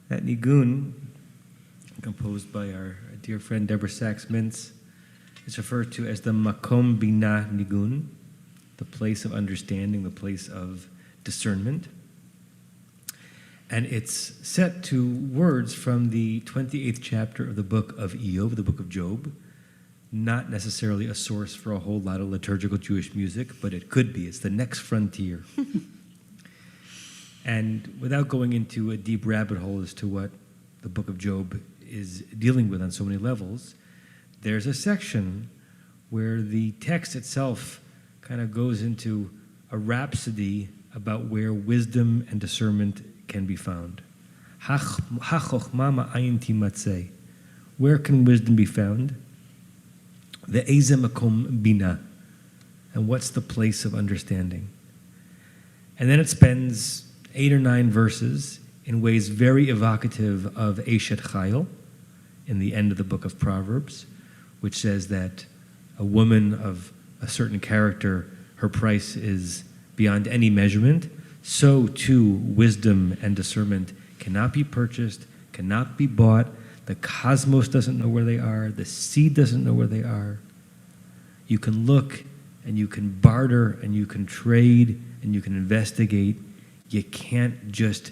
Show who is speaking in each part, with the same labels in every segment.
Speaker 1: That nigun, composed by our dear friend Deborah Sachs-Mintz, is referred to as the Makom Bina Nigun, the place of understanding, the place of discernment. And it's set to words from the 28th chapter of the book of Eov, the book of Job. Not necessarily a source for a whole lot of liturgical Jewish music, but it could be. It's the next frontier. And without going into a deep rabbit hole as to what the book of Job is dealing with on so many levels, there's a section where the text itself kind of goes into a rhapsody about where wisdom and discernment can be found. Where can wisdom be found? The Eze Makom Bina. And what's the place of understanding? And then it spends 8 or 9 verses in ways very evocative of Eshet Chayil in the end of the book of Proverbs, which says that a woman of a certain character, her price is beyond any measurement. So too, wisdom and discernment cannot be purchased, cannot be bought. The cosmos doesn't know where they are. The sea doesn't know where they are. You can look and you can barter and you can trade and you can investigate. You can't just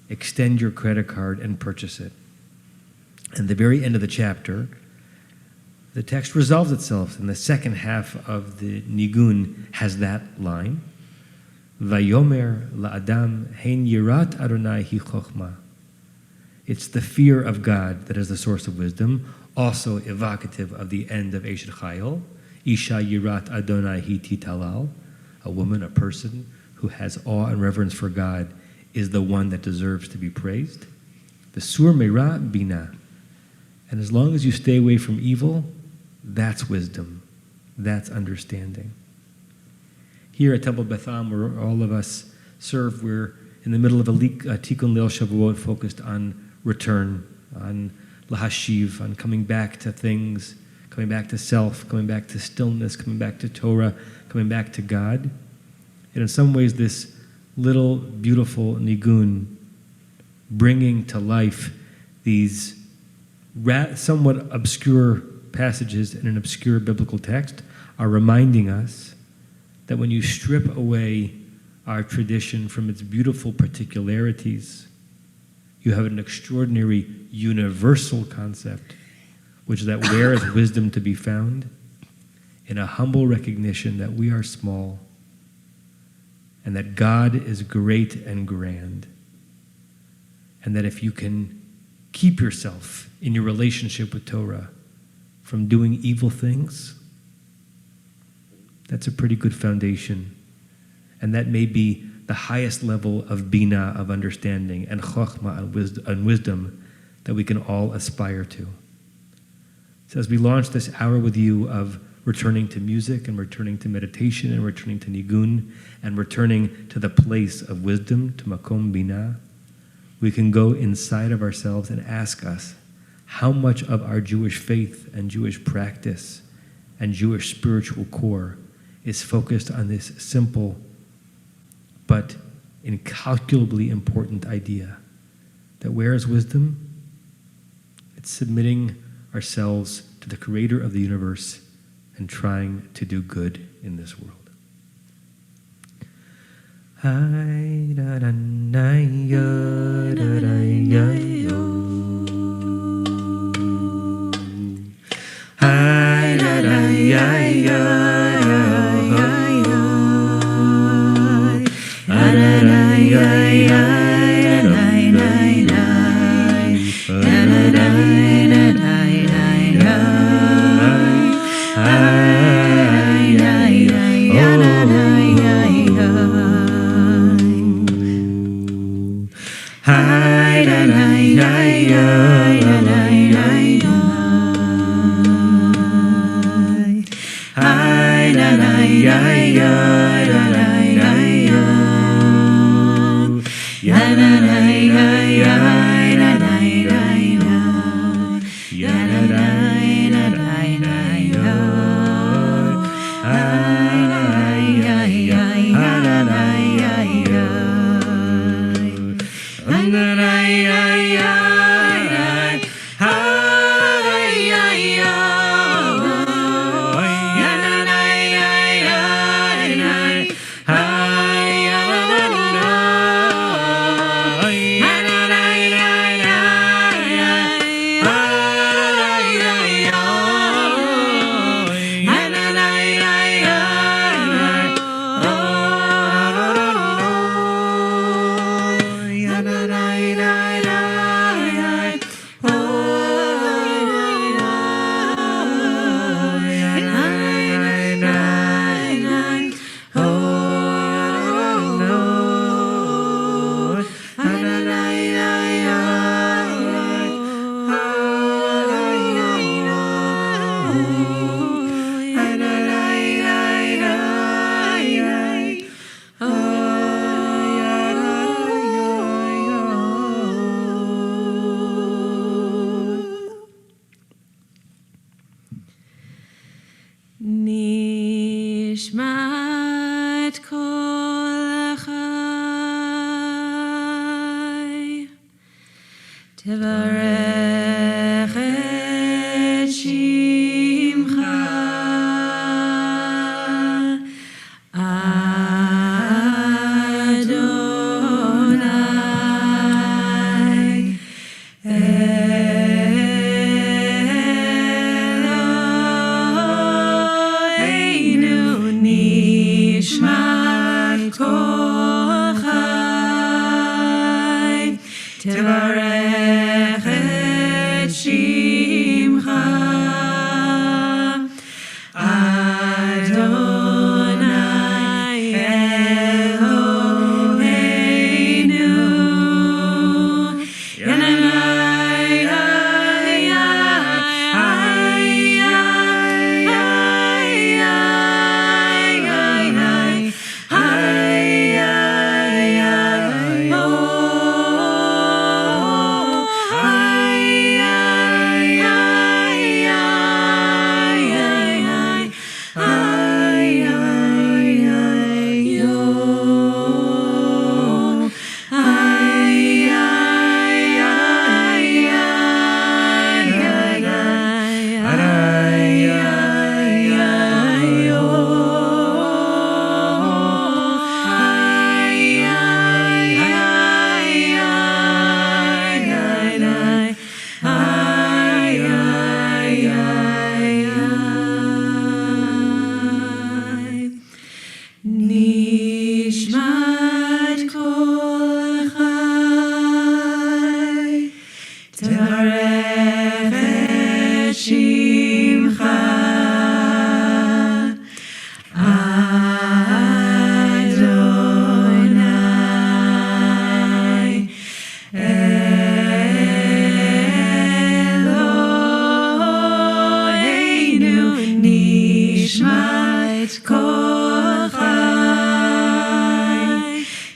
Speaker 1: extend your credit card and purchase it. And the very end of the chapter, the text resolves itself, and the second half of the Nigun has that line. Vayomer la'adam hein yirat Adonai hi chokhmah. It's the fear of God that is the source of wisdom, also evocative of the end of Eshet Chayil. Isha yirat Adonai hi titalal. A woman, a person who has awe and reverence for God is the one that deserves to be praised. The sur meira bina. And as long as you stay away from evil, that's wisdom. That's understanding. Here at Temple Beth Am, where all of us serve, we're in the middle of a Tikkun Leil Shavuot focused on return, on lahashiv, on coming back to things, coming back to self, coming back to stillness, coming back to Torah, coming back to God. And in some ways, this little beautiful nigun bringing to life these somewhat obscure passages in an obscure biblical text are reminding us that when you strip away our tradition from its beautiful particularities, you have an extraordinary universal concept, which is that where is wisdom to be found? In a humble recognition that we are small and that God is great and grand, and that if you can keep yourself in your relationship with Torah from doing evil things, that's a pretty good foundation. And that may be the highest level of bina, of understanding, and chokhmah, and wisdom that we can all aspire to. So as we launch this hour with you of returning to music and returning to meditation and returning to nigun and returning to the place of wisdom, to makom bina, we can go inside of ourselves and ask us how much of our Jewish faith and Jewish practice and Jewish spiritual core is focused on this simple but incalculably important idea that where is wisdom? It's submitting ourselves to the creator of the universe and trying to do good in this world.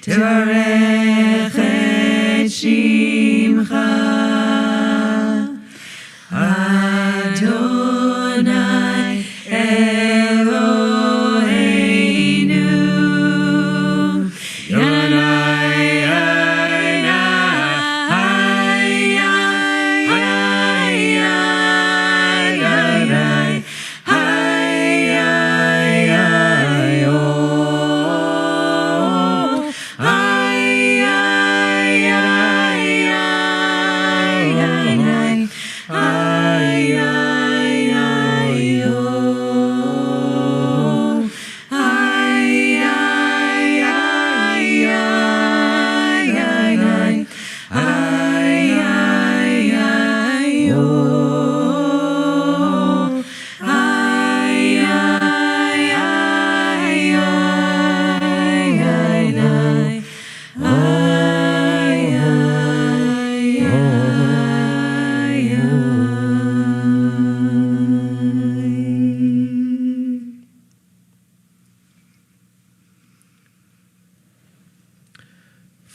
Speaker 2: תברך את שמך אדוני אלוהינו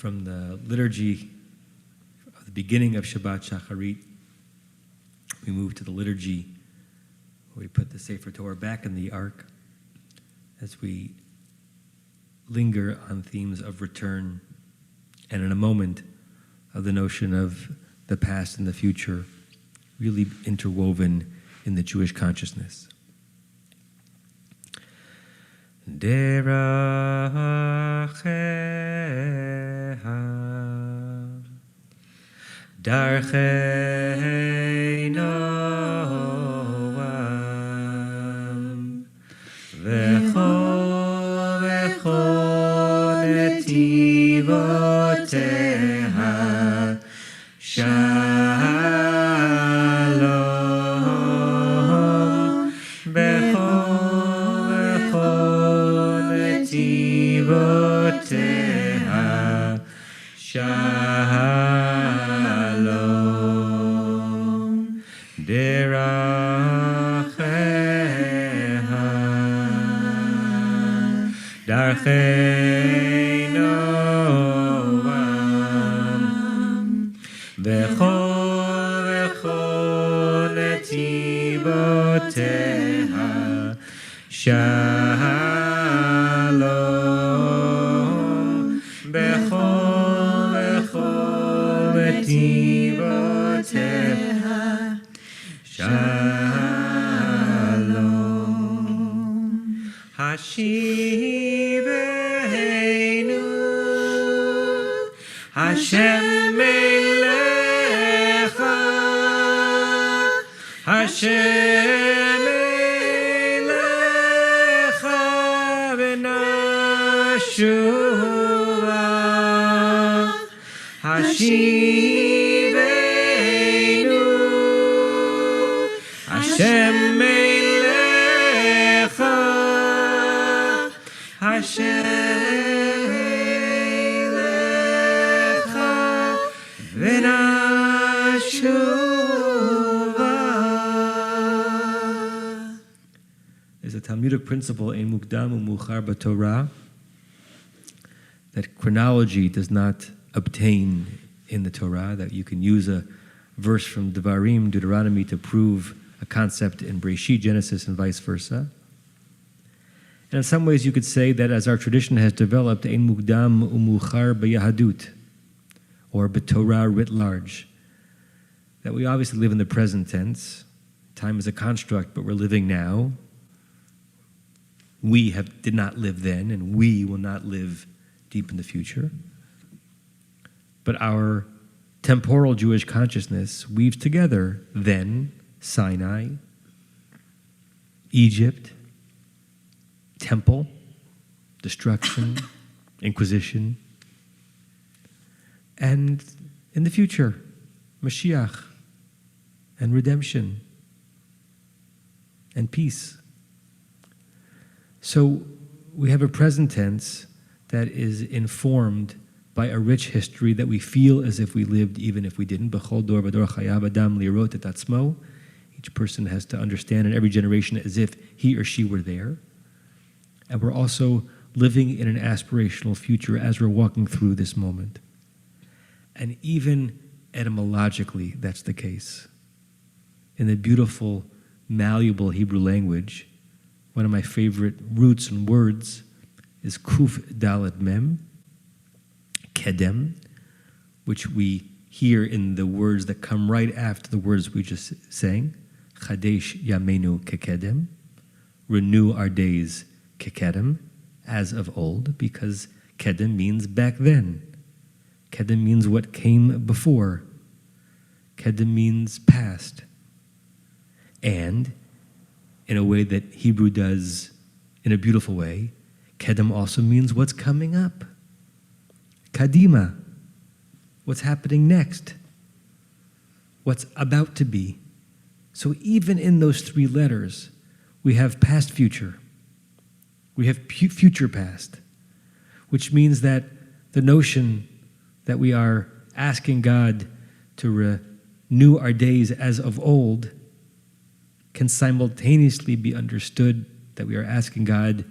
Speaker 1: From the liturgy of the beginning of Shabbat Shacharit, we move to the liturgy where we put the Sefer Torah back in the ark as we linger on themes of return and in a moment of the notion of the past and the future really interwoven in the Jewish consciousness. Deracheha Darchei Noam V'chol netivoteha Shalom B'chol netivoteha Shalom Deracheha Darchei Noam V'chol netivoteha Shalom B'chol netivoteha Shalom Hashiveinu Hashem Melecha Hashem Melecha V'nashuva Hashiveinu Hashem Melecha Hashem Melecha V'nashuva. There's a Talmudic principle in Mukdam u'Muchar b'Torah that chronology does not obtain in the Torah, that you can use a verse from Devarim, Deuteronomy, to prove a concept in Breshit, Genesis, and vice versa. And in some ways you could say that as our tradition has developed, Ein Mukdam u'Muchar b'Yahadut, or b'Torah writ large, that we obviously live in the present tense. Time is a construct, but we're living now. We did not live then, and we will not live deep in the future. But our temporal Jewish consciousness weaves together then, Sinai, Egypt, temple, destruction, Inquisition, and in the future, Mashiach, and redemption, and peace. So we have a present tense that is informed by a rich history that we feel as if we lived even if we didn't. B'chol dor v'dor chayav adam lirot et atzmo. Each person has to understand in every generation as if he or she were there. And we're also living in an aspirational future as we're walking through this moment. And even etymologically, that's the case. In the beautiful, malleable Hebrew language, one of my favorite roots and words is kuf daled mem, kedem, which we hear in the words that come right after the words we just sang, chadesh yamenu kekedem, renew our days kekedem, as of old, because kedem means back then. Kedem means what came before. Kedem means past. And in a way that Hebrew does in a beautiful way, kedem also means what's coming up. Kadima, what's happening next. What's about to be. So even in those three letters, we have past future. We have future past, which means that the notion that we are asking God to renew our days as of old can simultaneously be understood that we are asking God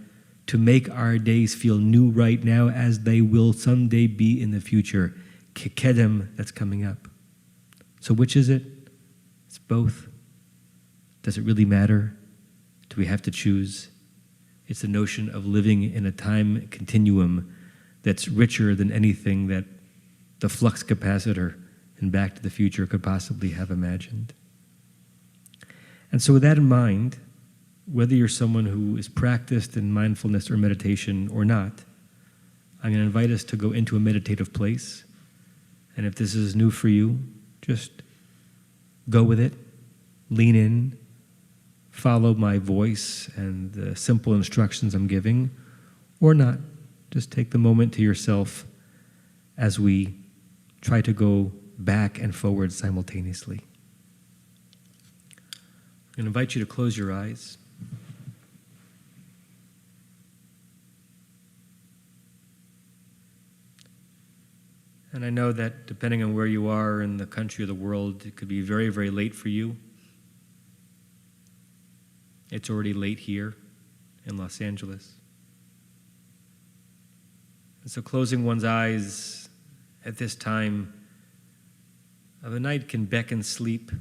Speaker 1: to make our days feel new right now as they will someday be in the future. Kekedem, that's coming up. So which is it? It's both. Does it really matter? Do we have to choose? It's the notion of living in a time continuum that's richer than anything that the flux capacitor in Back to the Future could possibly have imagined. And so with that in mind, whether you're someone who is practiced in mindfulness or meditation or not, I'm going to invite us to go into a meditative place. And if this is new for you, just go with it, lean in, follow my voice and the simple instructions I'm giving, or not. Just take the moment to yourself as we try to go back and forward simultaneously. I'm going to invite you to close your eyes. And I know that depending on where you are in the country or the world, it could be very, very late for you. It's already late here in Los Angeles. And so closing one's eyes at this time of the night can beckon sleep.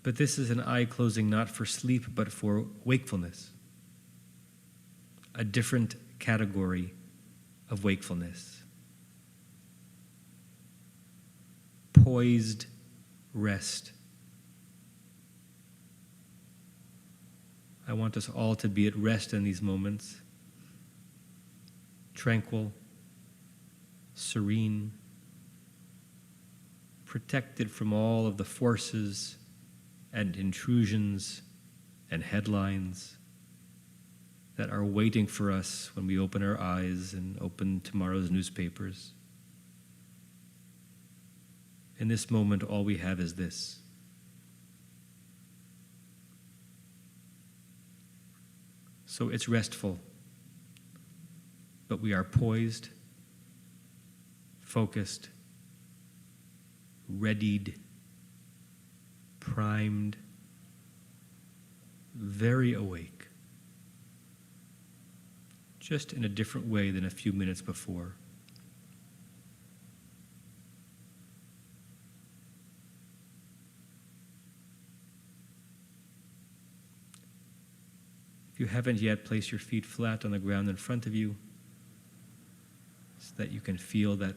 Speaker 1: But this is an eye closing not for sleep, but for wakefulness. A different category of wakefulness. Poised rest. I want us all to be at rest in these moments. Tranquil, serene, protected from all of the forces and intrusions and headlines that are waiting for us when we open our eyes and open tomorrow's newspapers. In this moment, all we have is this. So it's restful, but we are poised, focused, readied, primed, very awake, just in a different way than a few minutes before. If you haven't yet, place your feet flat on the ground in front of you so that you can feel that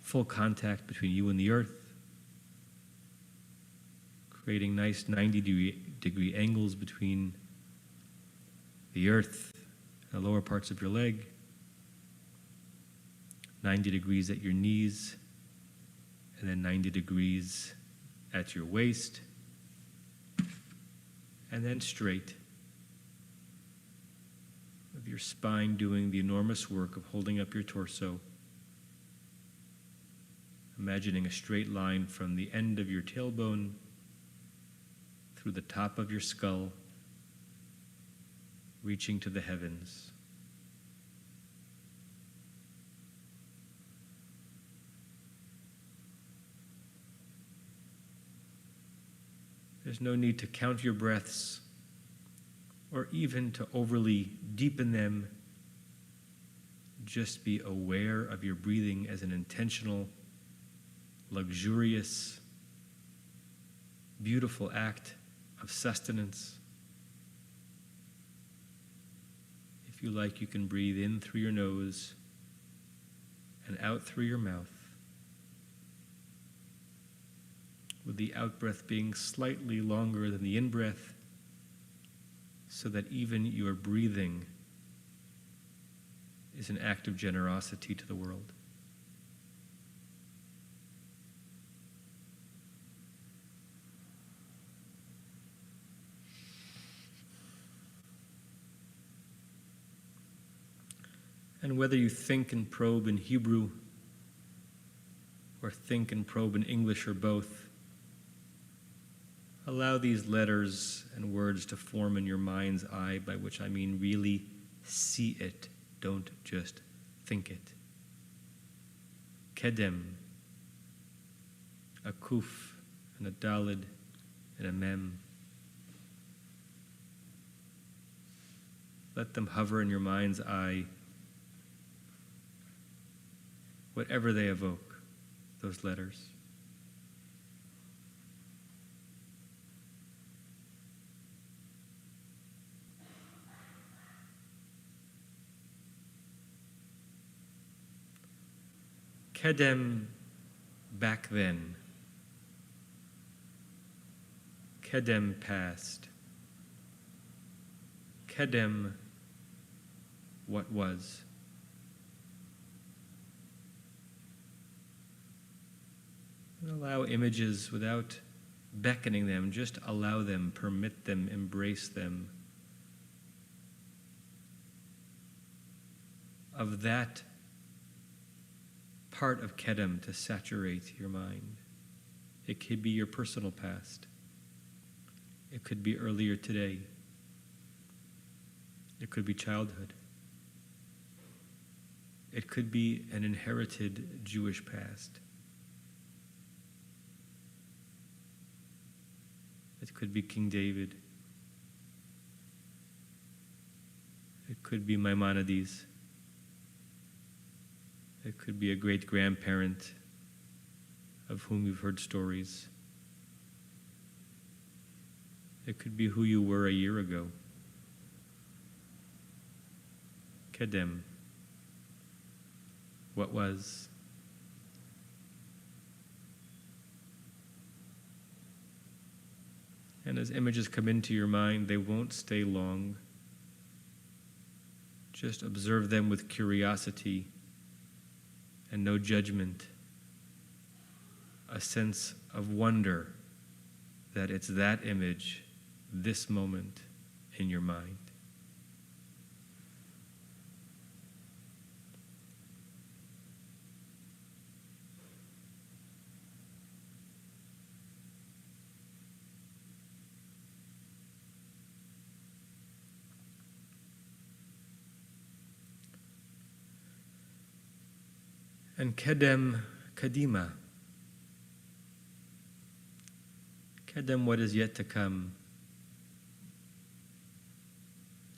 Speaker 1: full contact between you and the earth, creating nice 90-degree angles between the earth and the lower parts of your leg, 90 degrees at your knees, and then 90 degrees at your waist, and then straight, with your spine doing the enormous work of holding up your torso, imagining a straight line from the end of your tailbone through the top of your skull, reaching to the heavens. There's no need to count your breaths or even to overly deepen them. Just be aware of your breathing as an intentional, luxurious, beautiful act of sustenance. If you like, you can breathe in through your nose and out through your mouth, with the out-breath being slightly longer than the in-breath, so that even your breathing is an act of generosity to the world. And whether you think and probe in Hebrew, or think and probe in English, or both, allow these letters and words to form in your mind's eye, by which I mean really see it, don't just think it. Kedem, a kuf, and a dalid, and a mem. Let them hover in your mind's eye, whatever they evoke, those letters. Kedem, back then. Kedem, past. Kedem, what was. And allow images without beckoning them, just allow them, permit them, embrace them, of that part of Kedem to saturate your mind. It could be your personal past. It could be earlier today. It could be childhood. It could be an inherited Jewish past. It could be King David. It could be Maimonides. It could be a great-grandparent of whom you've heard stories. It could be who you were a year ago. Kedem, what was. And as images come into your mind, they won't stay long. Just observe them with curiosity and no judgment, a sense of wonder that it's that image, this moment in your mind. And kedem, kadima. Kedem, what is yet to come.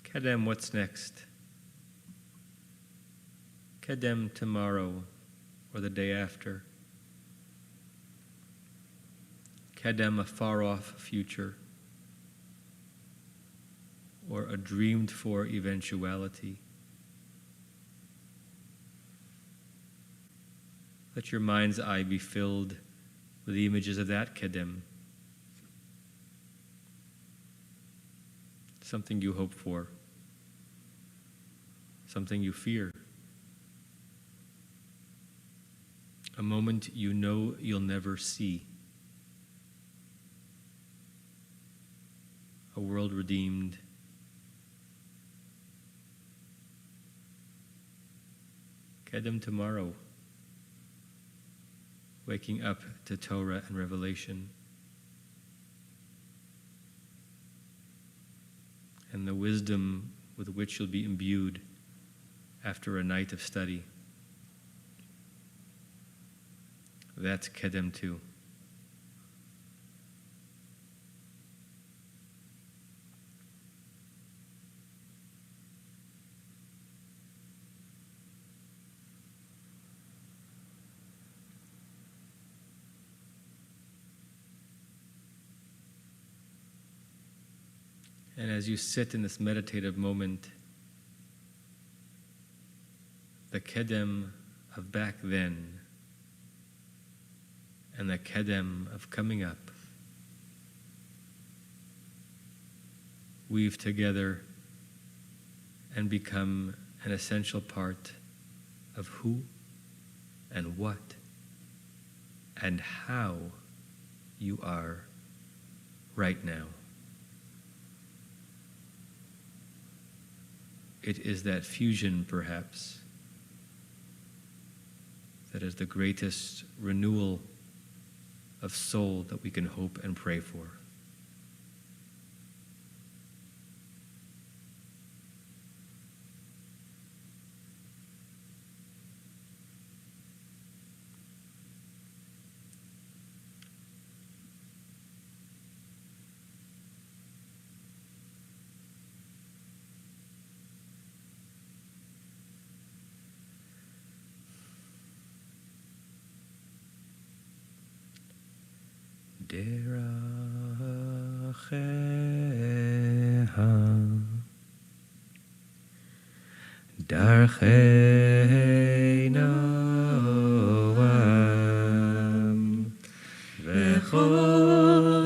Speaker 1: Kedem, what's next. Kedem, tomorrow or the day after. Kedem, a far-off future or a dreamed-for eventuality. Let your mind's eye be filled with the images of that kedem. Something you hope for. Something you fear. A moment you know you'll never see. A world redeemed. Kedem, tomorrow. Waking up to Torah and Revelation, and the wisdom with which you'll be imbued after a night of study. That's Kedem too. And as you sit in this meditative moment, the kedem of back then and the kedem of coming up weave together and become an essential part of who and what and how you are right now. It is that fusion, perhaps, that is the greatest renewal of soul that we can hope and pray for. Darchei Noam V'chol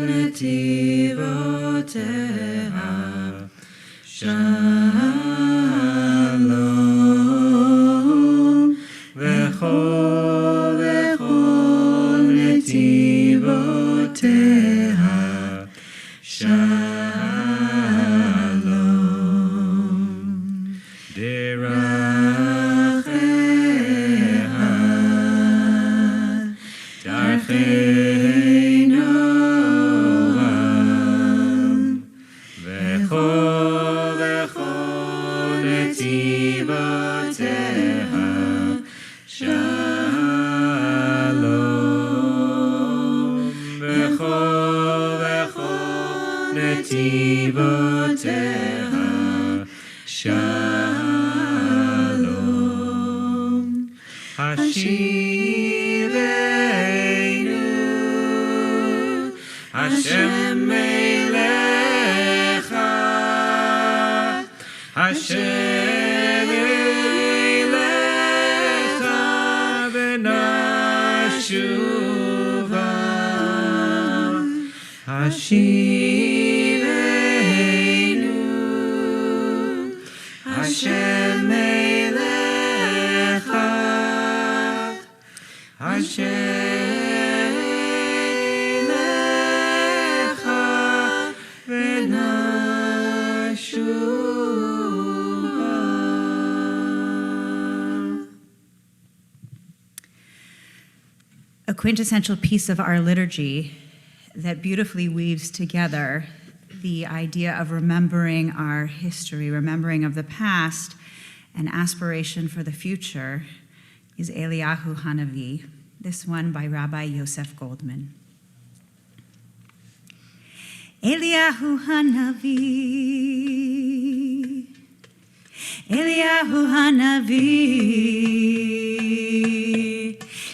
Speaker 1: netivoteha Shalom V'chol netivoteha Shalom Shalom Hashivenu Hashem Melecha Hashem Melecha V'nashuva Hashivenu Hashem Melecha Hashem Melecha V'nashuva.
Speaker 3: A quintessential piece of our liturgy that beautifully weaves together the idea of remembering our history, remembering of the past, and aspiration for the future is Eliyahu Hanavi, this one by Rabbi Yosef Goldman. Eliyahu Hanavi, Eliyahu Hanavi,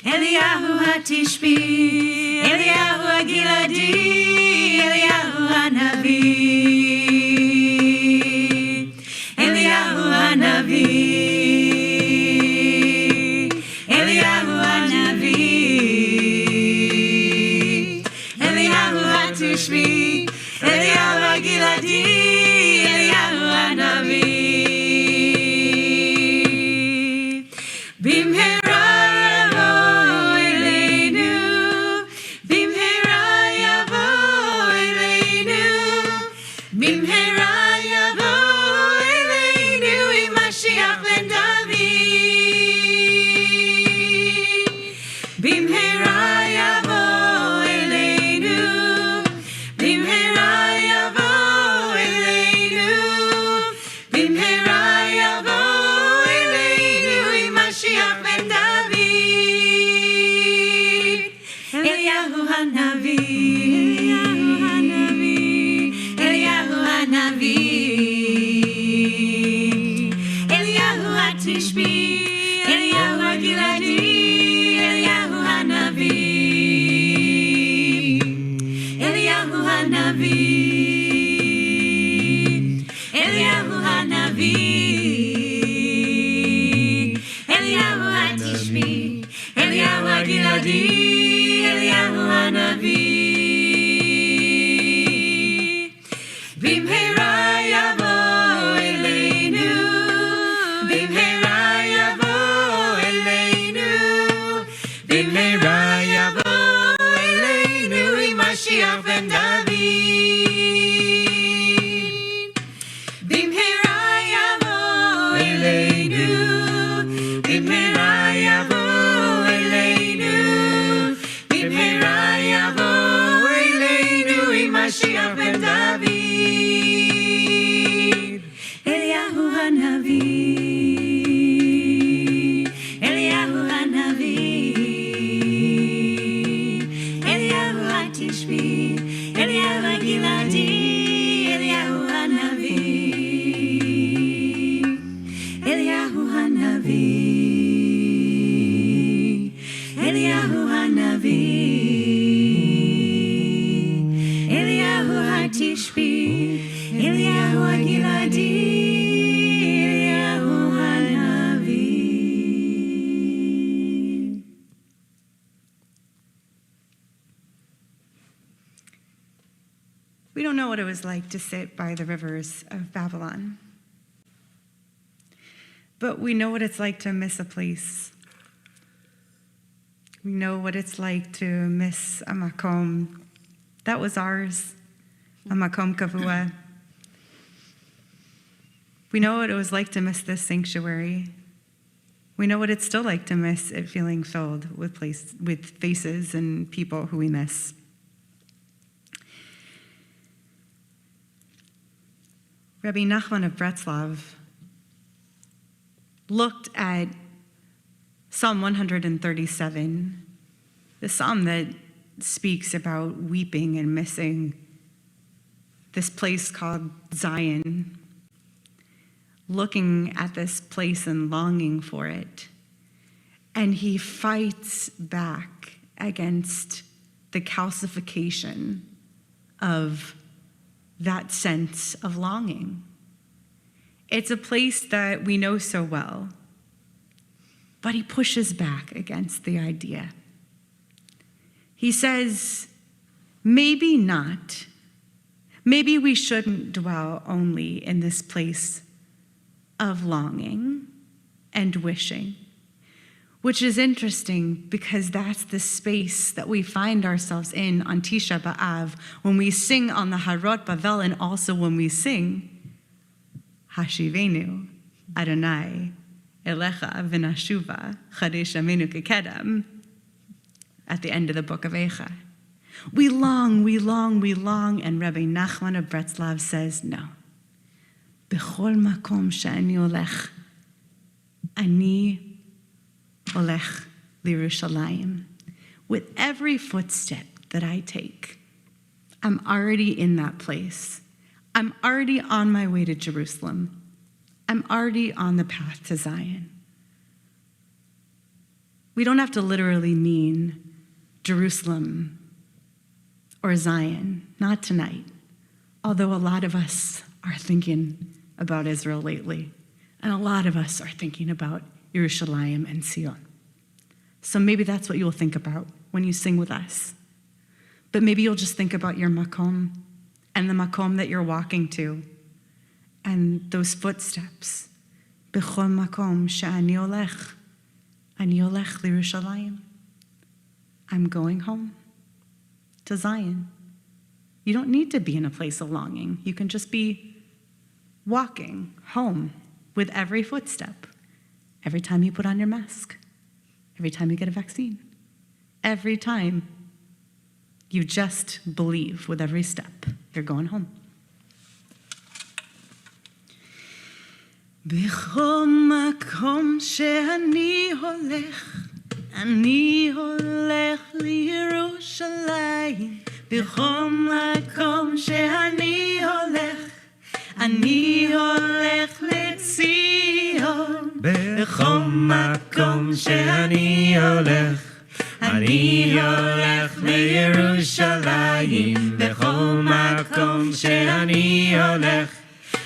Speaker 3: Eliyahu HaTishbi, Eliyahu HaGiladi, Eliyahu Hanavi, Eliyahu Hanavi, Eliyahu Hanavi, Eliyahu HaTishbi, Eliyahu HaGiladi, Eliyahu Hanavi. Bimhera Hanavi.
Speaker 2: Giladi, Eliyahu Hanavi. Bimhera yavo eleinu, Bimhera yavo eleinu, Bimhera yavo eleinu, Mashiach ben David. Bimhera yavo eleinu, Bimhera yavo eleinu, Bimhera yavo eleinu, Mashiach ben David. Eliyahu Hanavi, Eliyahu Hanavi, Eliyahu HaTishbi, Eliyahu HaGiladi, Eliyahu Hanavi, Eliyahu Hanavi, Eliyahu Hanavi, Eliyahu HaTishbi, Eliyahu HaGiladi, Eliyahu Hanavi.
Speaker 4: We don't know what it was like to sit by the rivers of Babylon, but we know what it's like to miss a place. We know what it's like to miss a makom that was ours, a makom kavua. We know what it was like to miss this sanctuary. We know what it's still like to miss it feeling filled with faces and people who we miss. Rabbi Nachman of Breslov looked at Psalm 137, the psalm that speaks about weeping and missing this place called Zion, looking at this place and longing for it. And he fights back against the calcification of that sense of longing. It's a place that we know so well, but he pushes back against the idea. He says, maybe not. Maybe we shouldn't dwell only in this place of longing and wishing, which is interesting because that's the space that we find ourselves in on Tisha B'Av when we sing on the Harot Bavel and also when we sing Hashivenu Adonai Elecha V'Nashuva Chadesh Amenu Kekedem at the end of the book of Eicha. We long, and Rabbi Nachman of Breslov says, no. B'chol makom she'ani olech, ani olech l'Yerushalayim. With every footstep that I take, I'm already in that place. I'm already on my way to Jerusalem. I'm already on the path to Zion. We don't have to literally mean Jerusalem or Zion, not tonight, although a lot of us are thinking about Israel lately, and a lot of us are thinking about Yerushalayim and Sion. So maybe that's what you'll think about when you sing with us. But maybe you'll just think about your makom and the makom that you're walking to and those footsteps. B'chol makom she'ani olech, ani olech l'Yerushalayim. I'm going home to Zion. You don't need to be in a place of longing. You can just be walking home with every footstep, every time you put on your mask, every time you get a vaccine, every time you just believe with every step, you're going home.
Speaker 2: בכל מקום שאני הולך, אני הולך לירושלים. בכל מקום שאני הולך, אני הולך לציון. בכל מקום שאני הולך, אני הולך לירושלים. בכל מקום שאני הולך,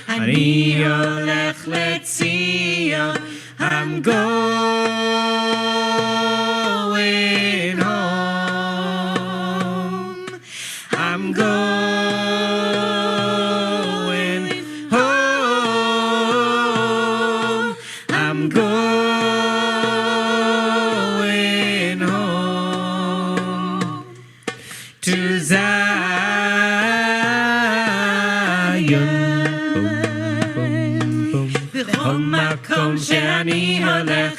Speaker 2: אני הולך לציון. I'm going home. I'm going home to Zion. בכל מקום שאני הולך,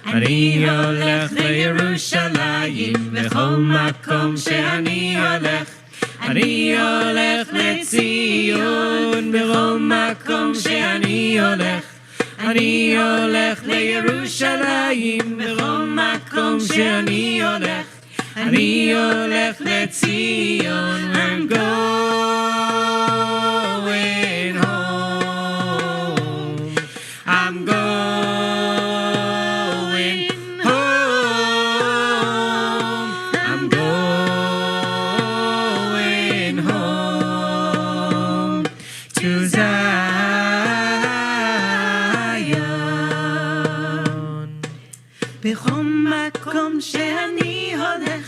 Speaker 2: אני הולך לירושלים. בכל מקום שאני הולך, אני הולך לציון. בכל מקום שאני הולך, אני הולך לירושלים. בכל מקום שאני הולך, אני הולך לציון. I'm going home. I'm going home. I'm going home to Zion. בכל מקום שאני הולך,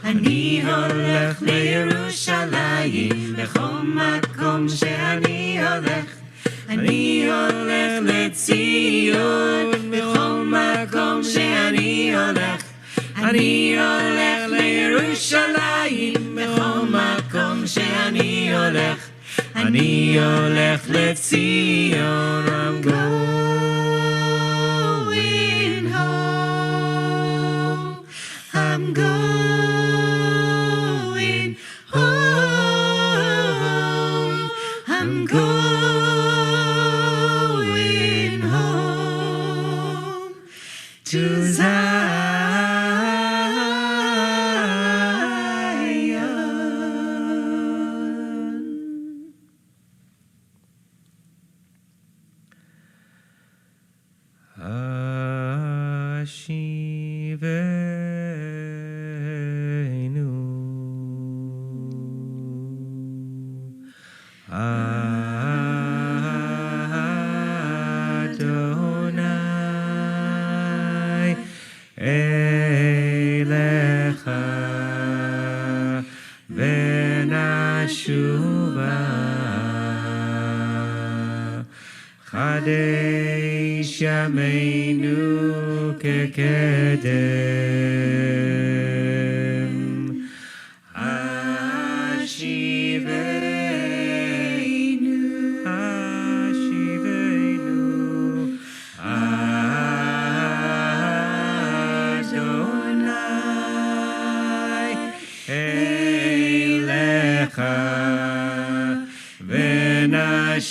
Speaker 2: אני הולך לירושלים. בכל מקום שאני הולך, אני הולך לציון. בכל מקום שאני הולך, אני הולך לירושלים. בכל מקום שאני הולך, אני הולך לציון. I'm going home. I'm going home. I'm going home to Zion. Ashivenu Adonai Elecha Venashuva Chadesh Yameinu Kekedem Ashivenu Ashivenu Adonai Elecha Venashuva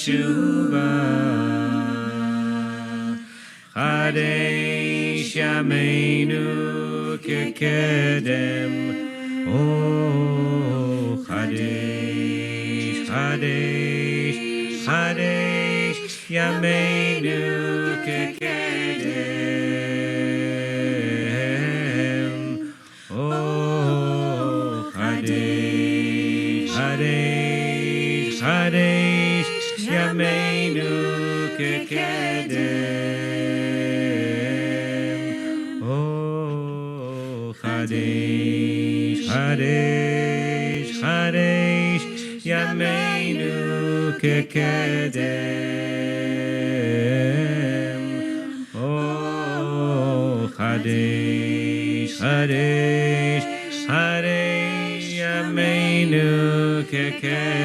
Speaker 2: Chadesh Yameinu Kekedem. Oh, Chadesh, Chadesh, Chadesh Yameinu Kekedem. Oh, Chadesh, Chadesh, Chadesh Yameinu Kekedem. Oh, Chadesh, Chadesh, Chadesh Yameinu Kekedem. Oh, Chadesh, Chadesh, Chadesh Yameinu Kekedem.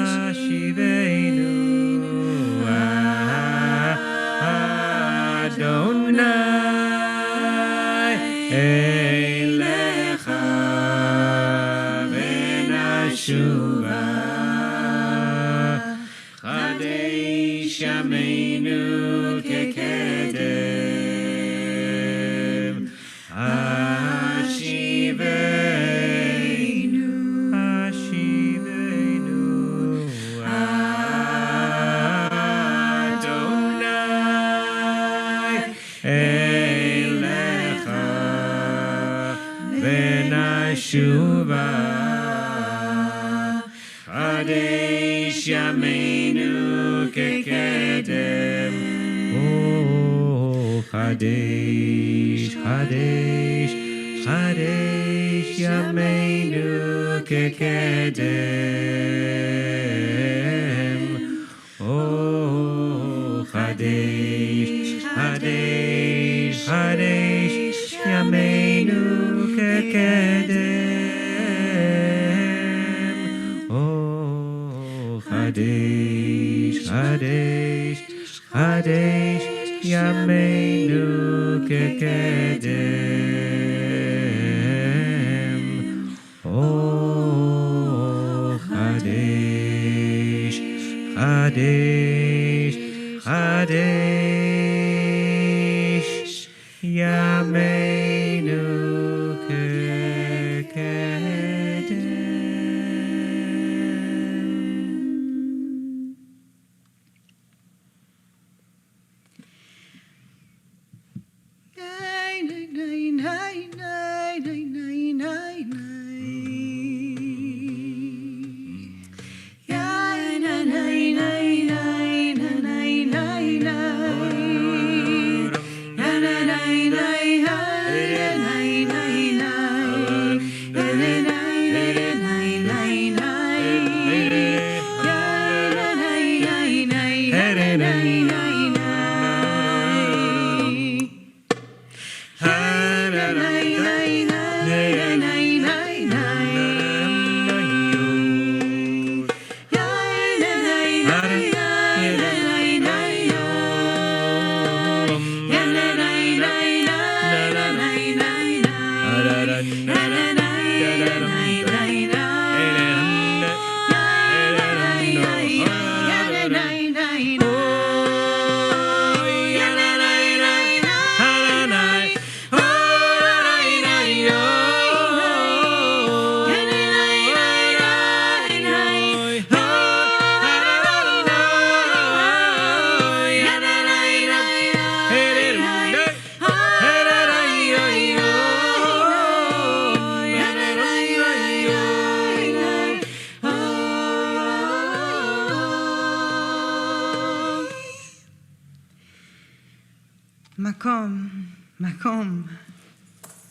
Speaker 2: Ashivenu Adonai Elecha Venashuva Chadesh Yameinu Kekedem. Ashivenu Ashivenu Adonai Elecha Venashuva Chadesh Yameinu Kekedem. Oh, Chadesh, Chadesh, Chadesh Yameinu Kekedem. Oh, Chadesh, Chadesh, Chadesh Yameinu Kekedem. Oh, Chadesh, Chadesh, Chadesh Yameinu Kekedem. Oh, Chadesh, Chadesh, Chadesh Yameinu Kekedem.
Speaker 4: Makom,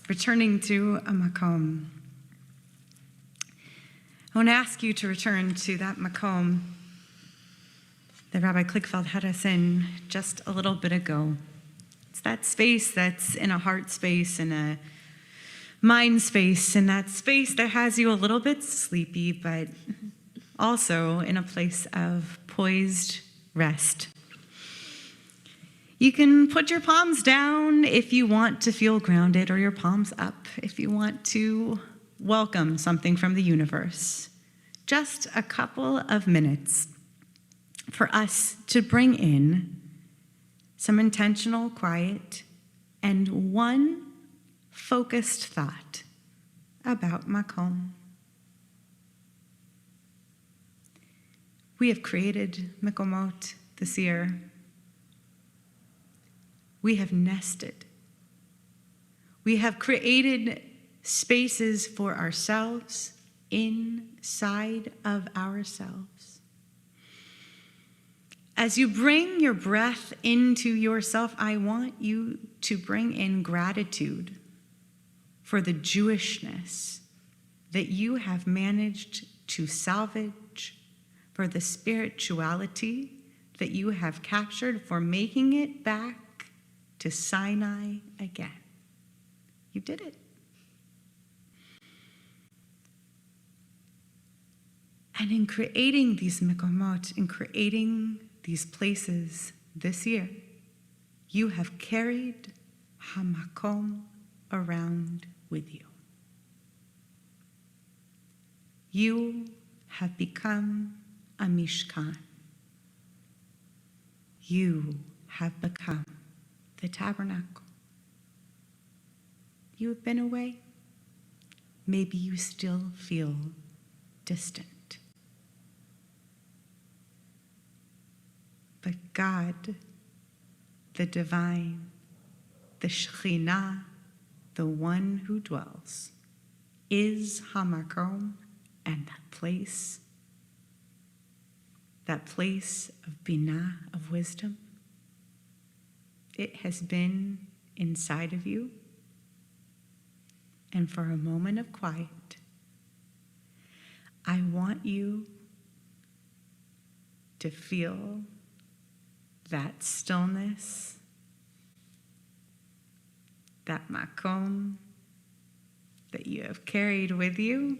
Speaker 4: returning to a makom. I want to ask you to return to that makom that Rabbi Kligfeld had us in just a little bit ago. It's that space that's in a heart space, in a mind space, in that space that has you a little bit sleepy, but also in a place of poised rest. You can put your palms down if you want to feel grounded, or your palms up if you want to welcome something from the universe. Just a couple of minutes for us to bring in some intentional quiet and one focused thought about makom. We have created mikomot this year. We have nested. We have created spaces for ourselves inside of ourselves. As you bring your breath into yourself, I want you to bring in gratitude for the Jewishness that you have managed to salvage, for the spirituality that you have captured, for making it back to Sinai again. You did it. And in creating these mikomot, in creating these places this year, you have carried hamakom around with you. You have become a mishkan. You have become the tabernacle. You have been away. Maybe you still feel distant. But God, the divine, the Shekhinah, the one who dwells, is Hamakom, and that place of Binah, of wisdom, it has been inside of you, and for a moment of quiet, I want you to feel that stillness, that makom that you have carried with you,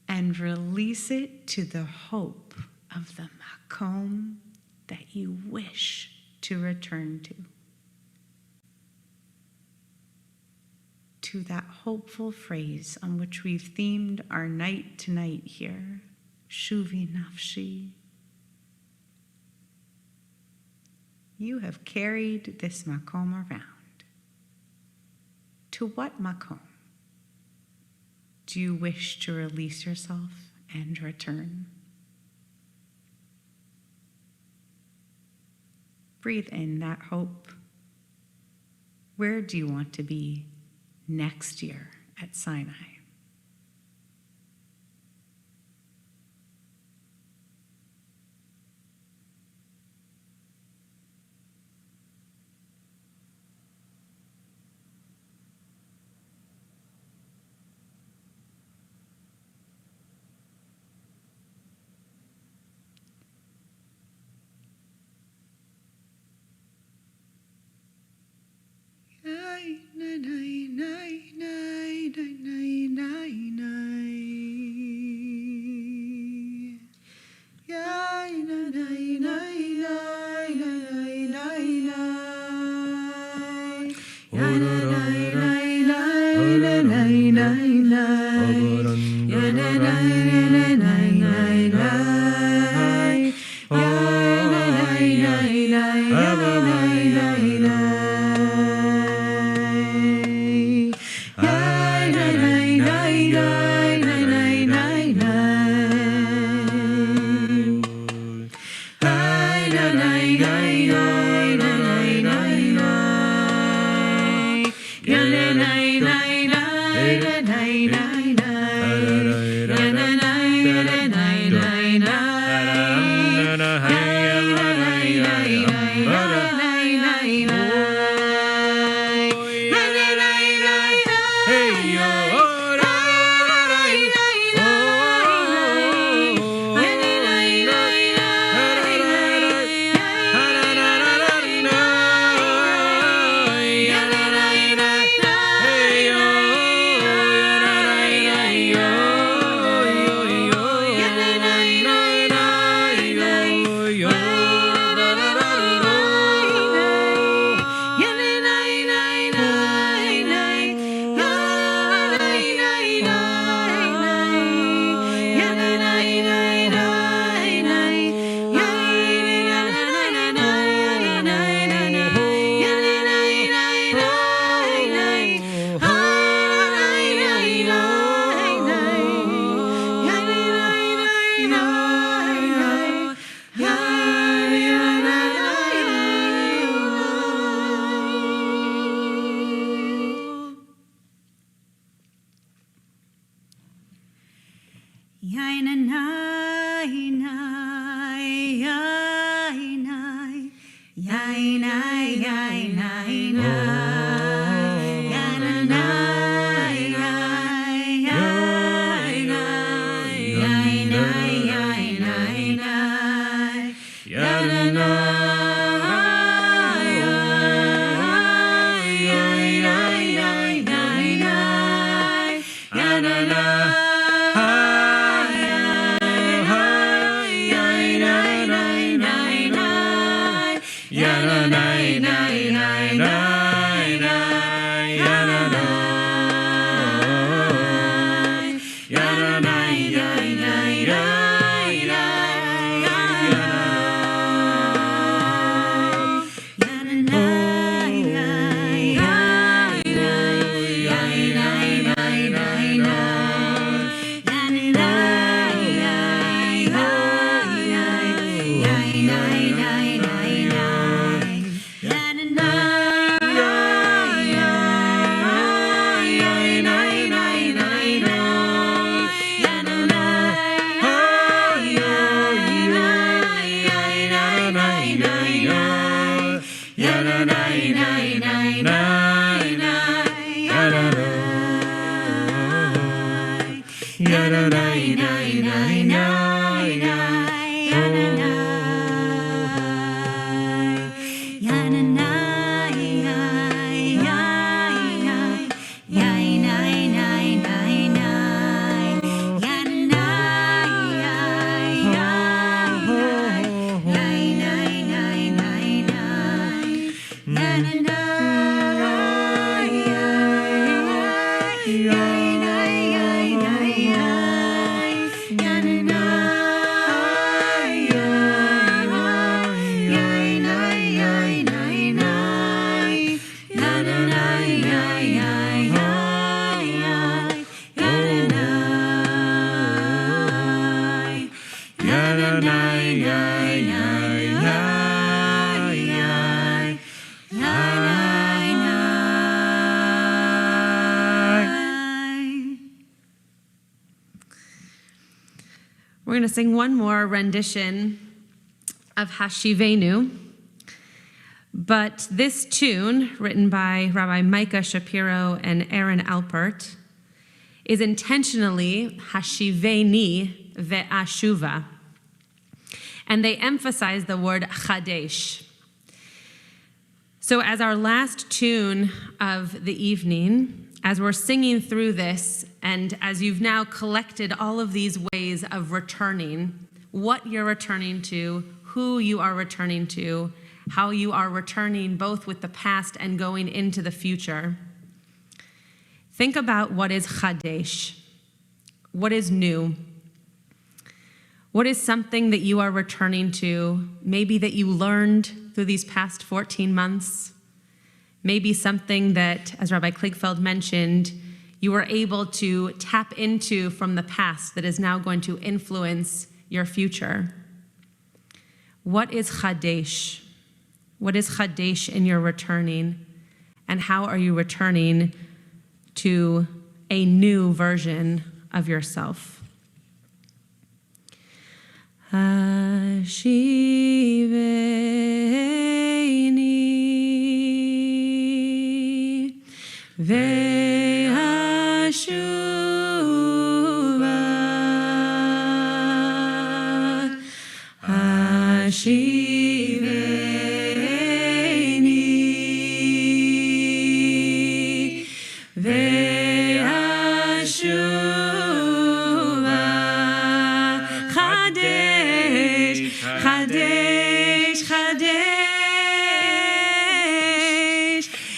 Speaker 4: and release it to the hope of the makom that you wish to return to that hopeful phrase on which we've themed our night tonight here, Shuvi Nafshi. You have carried this makom around. To what makom do you wish to release yourself and return? Breathe in that hope. Where do you want to be next year at Sinai?
Speaker 2: Yananai, nai, nai, nai, nai.
Speaker 5: We're going to sing one more rendition of Hashivenu. But this tune, written by Rabbi Micah Shapiro and Aaron Alpert, is intentionally Hashiveni ve'ashuva. And they emphasize the word chadesh. So as our last tune of the evening, as we're singing through this, and as you've now collected all of these ways of returning, what you're returning to, who you are returning to, how you are returning both with the past and going into the future, think about what is chadesh, what is new, what is something that you are returning to, maybe that you learned through these past 14 months, maybe something that, as Rabbi Kligfeld mentioned, you were able to tap into from the past that is now going to influence your future. What is chadesh? What is chadesh in your returning? And how are you returning to a new version of yourself? Hashiveni ve'ashuva, Hashiveni ve'ashuva, chadesh, chadesh, chadesh,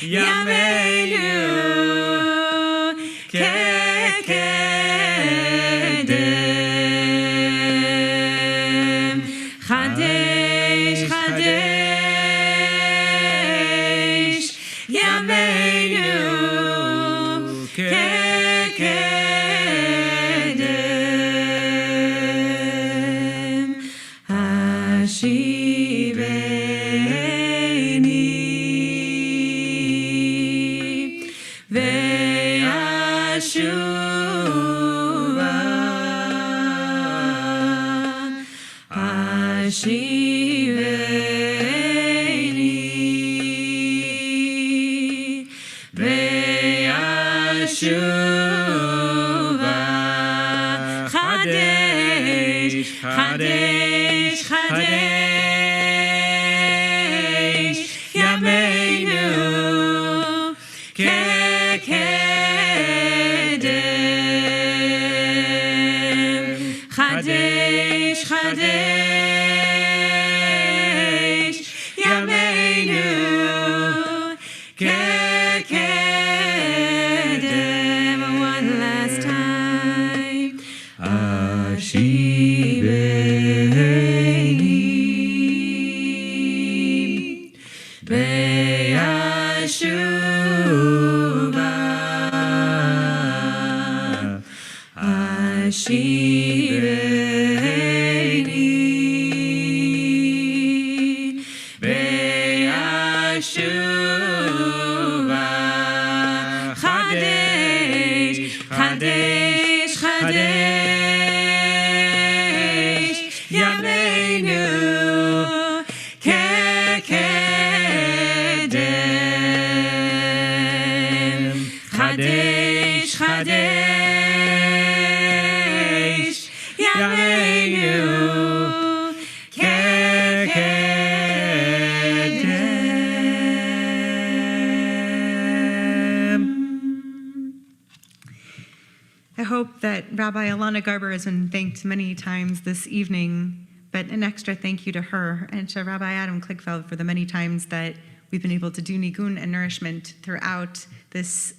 Speaker 5: yameinu kekedem, chadesh, chadesh, yameinu kekedem, hashiveni ve'ashuva, hashiveni ve'ashuva, chadesh, chadesh, chadesh, yameinu kekedem, chadesh, chadesh, yameinu kekedem. One last time. Hashiveni ve'ashuva, Hashiveni ve'ashuva, chadesh, chadesh, chadesh, yameinu kekedem, chadesh, chadesh,
Speaker 4: Rabbi Alana Garber has been thanked many times this evening, but an extra thank you to her and to Rabbi Adam Kligfeld for the many times that we've been able to do nigun and nourishment throughout this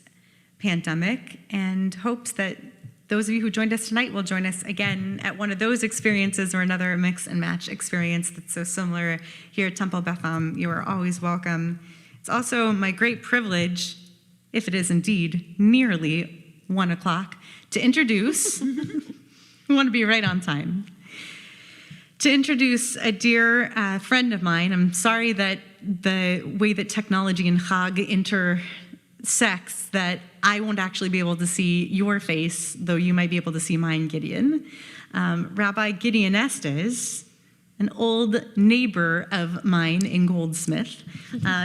Speaker 4: pandemic, and hopes that those of you who joined us tonight will join us again at one of those experiences or another mix and match experience that's so similar here at Temple Beth Am. You are always welcome. It's also my great privilege, if it is indeed nearly 1 o'clock, to introduce, we want to be right on time, to introduce a dear friend of mine. I'm sorry that the way that technology and Chag intersects, that I won't actually be able to see your face, though you might be able to see mine, Gideon. Rabbi Gideon Estes, an old neighbor of mine in Goldsmith,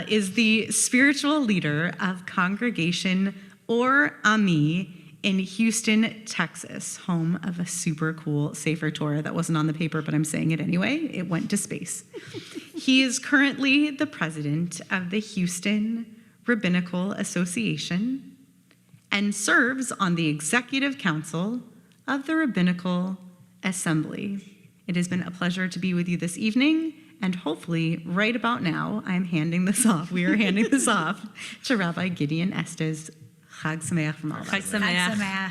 Speaker 4: is the spiritual leader of Congregation Or Ami in Houston, Texas, home of a super cool Sefer Torah that wasn't on the paper, but I'm saying it anyway. It went to space. He is currently the president of the Houston Rabbinical Association and serves on the executive council of the Rabbinical Assembly. It has been a pleasure to be with you this evening, and hopefully right about now, we are handing this off to Rabbi Gideon Estes. Chag Sameach from all of us.
Speaker 5: Chag Sameach.